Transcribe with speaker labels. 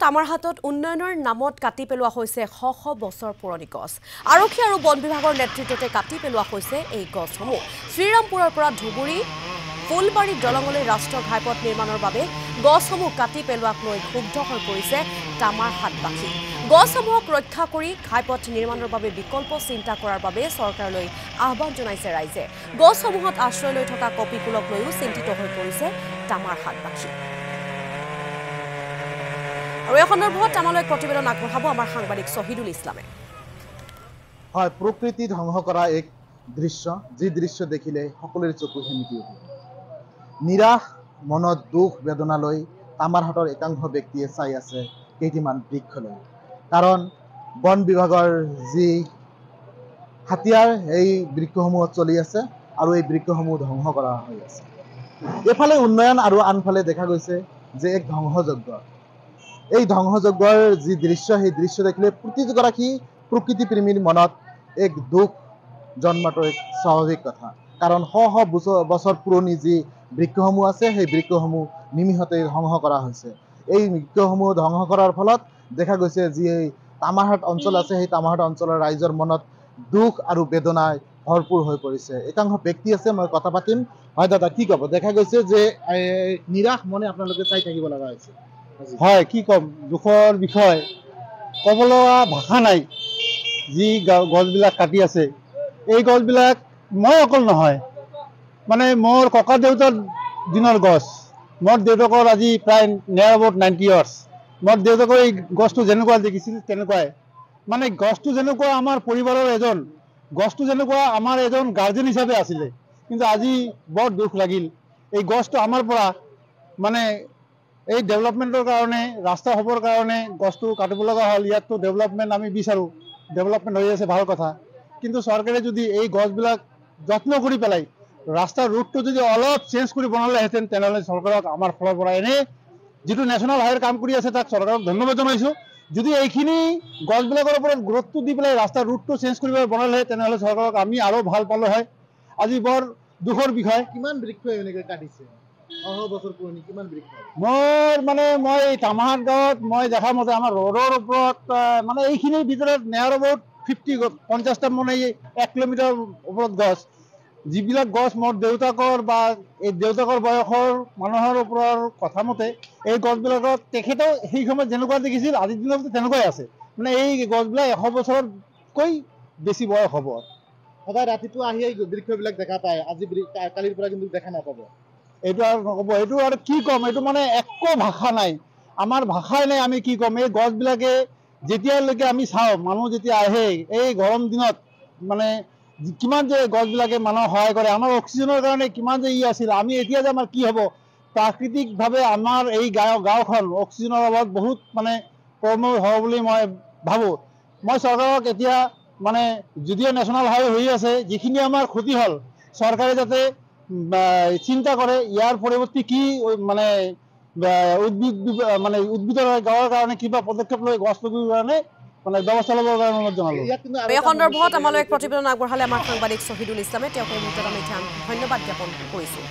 Speaker 1: তামাৰহাটত উন্নয়নৰ নামত কাটি পেলোৱা হৈছে শ শ বছৰ পুৰণি গছ। আৰক্ষী আৰু বন বিভাগৰ নেতৃত্বতে কাটি পেলোৱা হৈছে এই গছসমূহ। শ্ৰীৰামপুৰৰ পৰা ধুবুৰী ফুলবাৰী দলঙলৈ ৰাষ্ট্ৰীয় ঘাইপথ নিৰ্মাণৰ বাবে গছসমূহ কাটি পেলোৱাক লৈ ক্ষুব্ধ হৈ পৰিছে তামাৰহাটবাসী। গছসমূহক ৰক্ষা কৰি ঘাইপথ নিৰ্মাণৰ বাবে বিকল্প চিন্তা কৰাৰ বাবে চৰকাৰলৈ আহ্বান জনাইছে ৰাইজে। গছসমূহত আশ্ৰয় লৈ থকা কপিকুলক লৈও চিন্তিত হৈ পৰিছে তামাৰহাটবাসী। আৰু এই সন্দৰ্ভত আমালৈ প্ৰতিবেদন আগবঢ়াব আমাৰ সাংবাদিক শহীদুল ইছলামে।
Speaker 2: হয়, প্ৰকৃতি ধ্বংস কৰা এক দৃশ্য, যি দৃশ্য দেখিলে সকলোৰে চকু সেমেকি উঠে। নিৰাশ মনত দুখ বেদনা লৈ তামাৰহাটৰ একাংশ ব্যক্তিয়ে চাই আছে কেইটিমান বৃক্ষলৈ। কাৰণ বন বিভাগৰ যি হাতিয়াৰ এই বৃক্ষসমূহত চলি আছে আৰু এই বৃক্ষসমূহ ধ্বংস কৰা হৈ আছে। এফালে উন্নয়ন আৰু আনফালে দেখা গৈছে যে এক ধ্বংসযজ্ঞ। এই ধ্বংসযজ্ঞৰ যি দৃশ্য, সেই দৃশ্য দেখিলে প্ৰতিগৰাকী প্ৰকৃতিপ্ৰেমীৰ মনত এক দুখ জন্মাটো এক স্বাভাৱিক কথা। কাৰণ শ শ বছৰ পুৰণি যি বৃক্ষসমূহ আছে, সেই বৃক্ষসমূহ নিমিষতে ধ্বংস কৰা হৈছে। এই বৃক্ষসমূহ ধ্বংস কৰাৰ ফলত দেখা গৈছে যি তামাৰহাট অঞ্চল আছে, সেই তামাৰহাট অঞ্চলৰ ৰাইজৰ মনত দুখ আৰু বেদনাই ভৰপূৰ হৈ পৰিছে। একাংশ ব্যক্তি আছে, মই কথা পাতিম। হয় দাদা, কি ক'ব? দেখা গৈছে যে নিৰাশ মনে আপোনালোকে চাই থাকিব লগা হৈছে।
Speaker 3: হয়, কি ক'ম, দুখৰ বিষয়, ক'বলৈ ভাষা নাই। যি গছবিলাক কাটি আছে, এই গছবিলাক মই অকল নহয়, মানে মোৰ ককা দেউতাৰ দিনৰ গছ। মোৰ দেউতাকৰ আজি প্ৰায় নিয়াৰ এবাউট 90 ইয়াৰ্ছ। মোৰ দেউতাকৰ এই গছটো যেনেকুৱা দেখিছিল তেনেকুৱাই, মানে গছটো যেনেকুৱা আমাৰ পৰিবাৰৰ এজন, গছটো যেনেকুৱা আমাৰ এজন গাৰ্জেন হিচাপে আছিলে। কিন্তু আজি বৰ দুখ লাগিল, এই গছটো আমাৰ পৰা মানে এই ডেভেলপমেণ্টৰ কাৰণে, ৰাস্তা হ'বৰ কাৰণে গছটো কাটিব লগা হ'ল। ইয়াততো ডেভেলপমেণ্ট আমি বিচাৰোঁ, ডেভেলপমেণ্ট হৈ আছে, ভাল কথা। কিন্তু চৰকাৰে যদি এই গছবিলাক যত্ন কৰি পেলাই ৰাস্তাৰ ৰুটটো যদি অলপ চেঞ্জ কৰি বনালেহেঁতেন, তেনেহ'লে চৰকাৰক আমাৰ ফালৰ পৰা এনেই যিটো নেশ্যনেল হাইৱেৰ কাম কৰি আছে তাক চৰকাৰক ধন্যবাদ জনাইছোঁ। যদি এইখিনি গছবিলাকৰ ওপৰত গুৰুত্ব দি পেলাই ৰাস্তাৰ ৰুটটো চেঞ্জ কৰি বনালে, তেনেহ'লে চৰকাৰক আমি আৰু ভাল পালোঁ হয়। আজি বৰ দুখৰ বিষয়।
Speaker 2: কিমান বৃক্ষ এনেকৈ কাটিছে? শ বছৰ পুৰণি কিমান বৃক্ষ?
Speaker 3: মই তামাৰহাট গাঁৱত মই দেখা মতে আমাৰ ৰোডৰ ওপৰত মানে এইখিনিৰ ভিতৰত নিয়াৰ এবাউট 50-50টা মানে 1 কিলোমিটাৰ ওপৰত গছ। যিবিলাক গছ মোৰ দেউতাকৰ বা এই দেউতাকৰ বয়সৰ মানুহৰ ওপৰৰ কথা মতে, এই গছবিলাকত তেখেতেও সেই সময়ত যেনেকুৱা দেখিছিল আজিৰ দিনত তেনেকুৱাই আছে। মানে এই গছবিলাক 100 বছৰতকৈ বেছি বয়স হ'ব।
Speaker 2: সদায় ৰাতিপুৱা আহি এই বৃক্ষবিলাক দেখা পায়, আজি কালিৰ পৰা কিন্তু দেখা নাপাব।
Speaker 3: এইটো আৰু নক'ব, এইটো আৰু কি ক'ম, এইটো মানে একো ভাষা নাই, আমাৰ ভাষাই নাই। আমি কি ক'ম, এই গছবিলাকে যেতিয়ালৈকে আমি চাওঁ, মানুহ যেতিয়া আহে এই গৰম দিনত, মানে কিমান যে গছবিলাকে মানুহক সহায় কৰে, আমাৰ অক্সিজেনৰ কাৰণে কিমান যে আছিল। আমি এতিয়া যে আমাৰ কি হ'ব, প্ৰাকৃতিকভাৱে আমাৰ এই গাঁওখন অক্সিজেনৰ অভাৱত বহুত মানে প্ৰব্লেম হ'ব বুলি মই ভাবোঁ। মই চৰকাৰক এতিয়া মানে যদিও নেশ্যনেল হাইৱে হৈ আছে, যিখিনি আমাৰ ক্ষতি হ'ল, চৰকাৰে যাতে চিন্তা কৰে ইয়াৰ পৰিৱৰ্তে কি মানে উদ্ভিদৰ গাঁৱৰ কাৰণে কিবা পদক্ষেপ লৈ গছ লগোৱাৰ কাৰণে মানে ব্যৱস্থা ল'বৰ কাৰণে অনুৰোধ জনালোঁ।
Speaker 1: এই সন্দৰ্ভত আমালৈ এক প্ৰতিবেদন আগবঢ়ালে আমাৰ সাংবাদিক শহীদুল ইছলামে। তেওঁক এই মুহূৰ্তত আমি ধন্যবাদ জ্ঞাপন কৰিছোঁ।